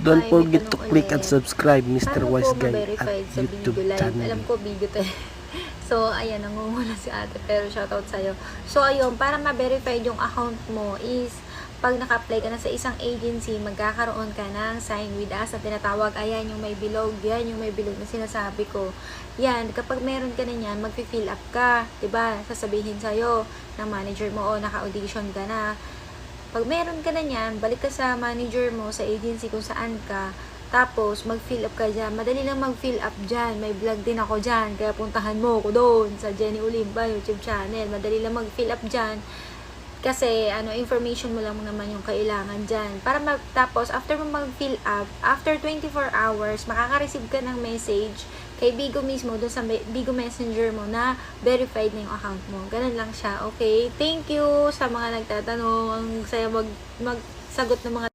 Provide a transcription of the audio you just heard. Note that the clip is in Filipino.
Don't Ay, may forget to tanong click and ulit. subscribe Mr. Paano Wise po Guy at ma-verified sa YouTube Bigo Live? channel. Alam ko Bigo to eh. So, ayan, nangunguna si ate, pero shoutout sa'yo. So, ayun, para ma-verified yung account mo is, pag naka-apply ka na sa isang agency, magkakaroon ka ng sign with us na tinatawag. Ayan, yung may bilog. Yan, yung may bilog na sinasabi ko. Yan, kapag meron ka na yan, mag-fill up ka. Diba? Sasabihin sa'yo ng manager mo, o naka-audition ka na. Pag meron ka na yan, balik ka sa manager mo, sa agency kung saan ka, tapos mag-fill up ka dyan. Madali lang mag-fill up dyan. May vlog din ako dyan, kaya puntahan mo ko doon sa Jenny Olimpa YouTube channel. Madali lang mag-fill up dyan. Kasi, information mo lang naman yung kailangan dyan. Para tapos, after mo mag-fill up, after 24 hours, makaka-receive ka ng message kay Bigo mismo, dun sa Bigo Messenger mo na verified na yung account mo. Ganun lang siya, okay? Thank you sa mga nagtatanong. Ang saya magsagot ng mga